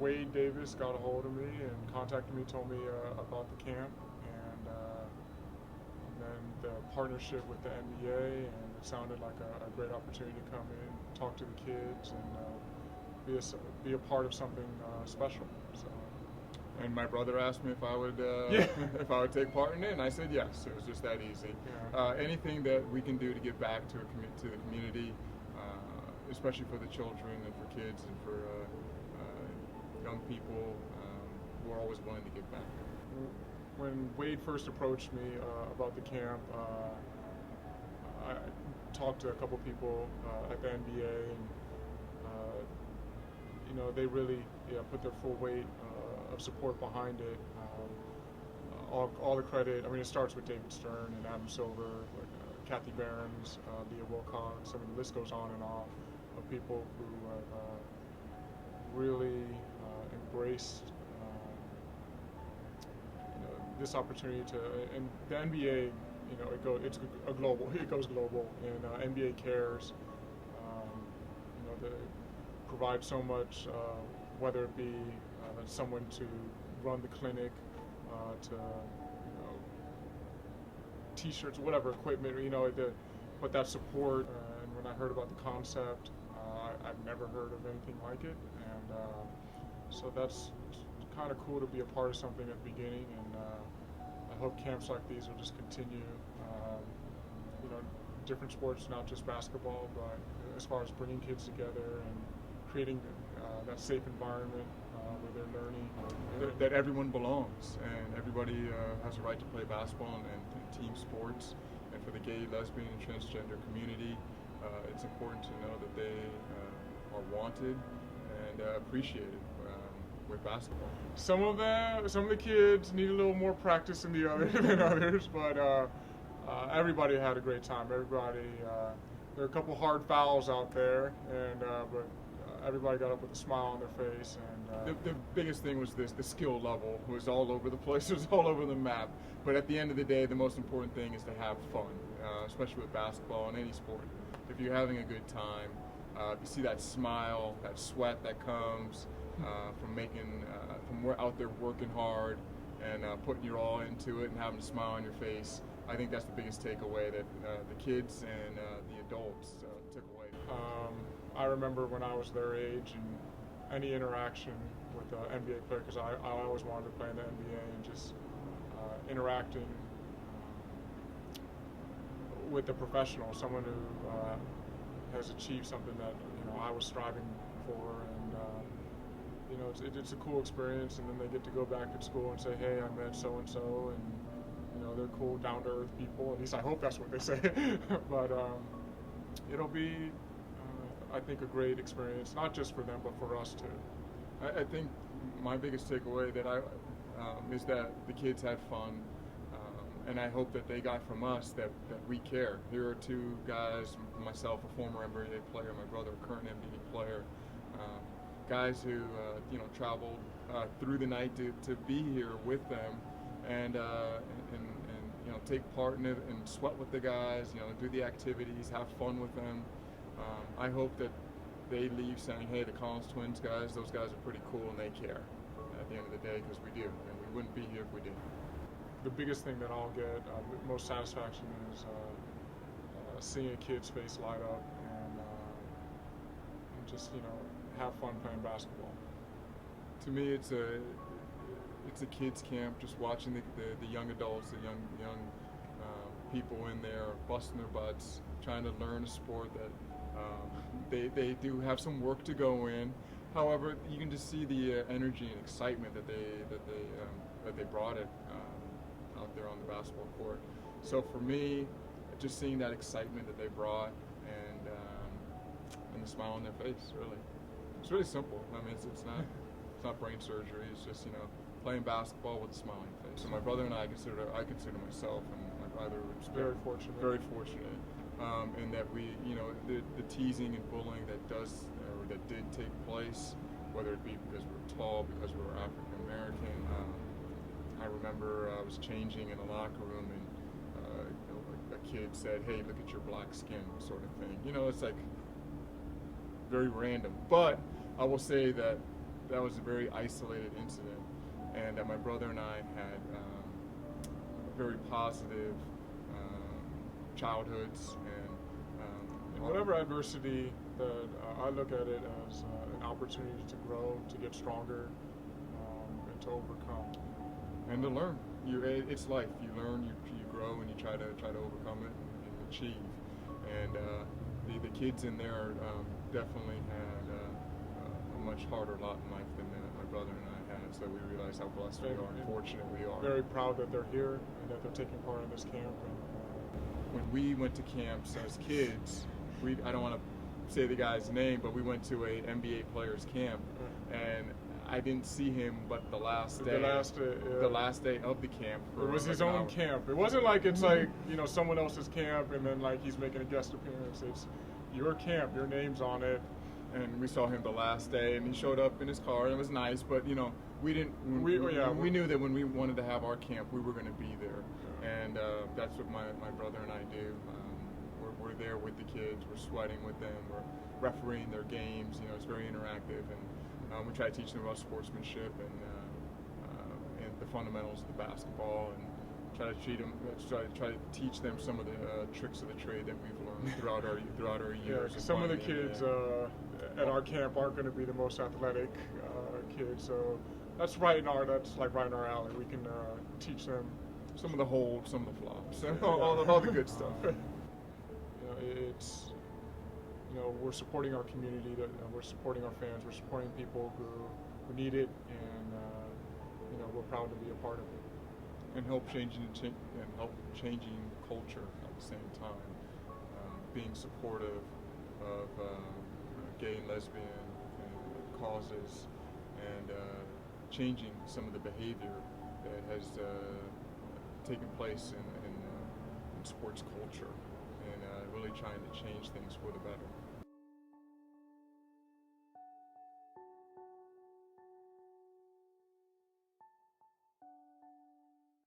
Wade Davis got a hold of me and contacted me, told me about the camp, and then the partnership with the NBA, and it sounded like a great opportunity to come in, talk to the kids, and be a part of something special. So. And my brother asked me if I would if I would take part in it, and I said yes. It was just that easy. Yeah. Anything that we can do to give back to to the community, especially for the children and for kids and for young people, we're always willing to give back. When Wade first approached me about the camp, I talked to a couple people at the NBA, and they really put their full weight of support behind it. All the credit. I mean, it starts with David Stern and Adam Silver, Kathy Behrens, Leah Wilcox. I mean, the list goes on and on of people who have really embraced this opportunity to. And the NBA, it goes global, and NBA cares. They provide so much, whether it be someone to run the clinic, to T-shirts, whatever equipment, but that support. And when I heard about the concept, I've never heard of anything like it, and so that's kind of cool to be a part of something at the beginning. And I hope camps like these will just continue. Different sports, not just basketball, but as far as bringing kids together and creating that safe environment where they're learning. That everyone belongs, and everybody has a right to play basketball and team sports. And for the gay, lesbian, and transgender community, it's important to know that they are wanted and appreciated with basketball. Some of the kids need a little more practice than others, but everybody had a great time. Everybody, there are a couple hard fouls out there, and but everybody got up with a smile on their face. And the biggest thing was the skill level was all over the place. It was all over the map. But at the end of the day, the most important thing is to have fun, especially with basketball and any sport. If you're having a good time, you see that smile, that sweat that comes from out there working hard and putting your all into it and having a smile on your face. I think that's the biggest takeaway that the kids and the adults took away. I remember when I was their age, and any interaction with an NBA player, because I always wanted to play in the NBA, and just interacting with a professional, someone who has achieved something that I was striving for, and it's a cool experience. And then they get to go back at school and say, "Hey, I met so and so," and they're cool, down-to-earth people. At least I hope that's what they say. But it'll be, I think, a great experience, not just for them, but for us too. I think my biggest takeaway is that the kids had fun, and I hope that they got from us that we care. Here are two guys, myself, a former NBA player, my brother, a current NBA player, guys who traveled through the night to be here with them, and take part in it and sweat with the guys, do the activities, have fun with them. I hope that they leave saying, hey, the Collins twins guys, those guys are pretty cool and they care at the end of the day, because we do, and we wouldn't be here if we didn't. The biggest thing that I'll get, most satisfaction, is seeing a kid's face light up and just have fun playing basketball. To me, it's a kids camp. Just watching the young adults, the young people in there busting their butts, trying to learn a sport that they do have some work to go in. However, you can just see the energy and excitement that they brought it out there on the basketball court. So for me, just seeing that excitement that they brought and the smile on their face, really, it's really simple. I mean, it's not brain surgery. It's just playing basketball with a smile on your face. So my brother and I consider myself and my brother very fortunate. Very fortunate. And that we, the teasing and bullying that did take place, whether it be because we were tall, because we were African American. I remember I was changing in a locker room, and a kid said, "Hey, look at your black skin," sort of thing. It's like very random. But I will say that that was a very isolated incident, and my brother and I had very positive childhoods, and whatever adversity that I look at it as an opportunity to grow, to get stronger, and to overcome. And to learn. It's life. You learn, you grow, and you try to overcome it and achieve. And the kids in there definitely had a much harder lot in life than my brother and I had. So we realize how blessed we are and fortunate we are. Very proud that they're here and that they're taking part in this camp. And, when we went to camps as kids, I don't want to say the guy's name, but we went to a NBA players camp, and I didn't see him but the last day. The last day of the camp. It was his own camp. It wasn't like it's like, you know, someone else's camp and then like he's making a guest appearance. It's your camp, your name's on it. And we saw him the last day, and he showed up in his car, and it was nice. But you know, we didn't. We knew that when we wanted to have our camp, we were going to be there, and that's what my brother and I do. We're there with the kids. We're sweating with them. We're refereeing their games. You know, it's very interactive, and we try to teach them about sportsmanship and the fundamentals of the basketball, and try to teach them some of the tricks of the trade that we've learned throughout our years. Yeah, some of the kids at our camp aren't going to be the most athletic kids, so that's right in our alley. We can teach them some of the holds, some of the flops, all the good stuff. We're supporting our community. We're supporting our fans. We're supporting people who need it, and we're proud to be a part of it. And help changing culture at the same time. Being supportive of gay and lesbian causes, and changing some of the behavior that has taken place in sports culture, and really trying to change things for the better.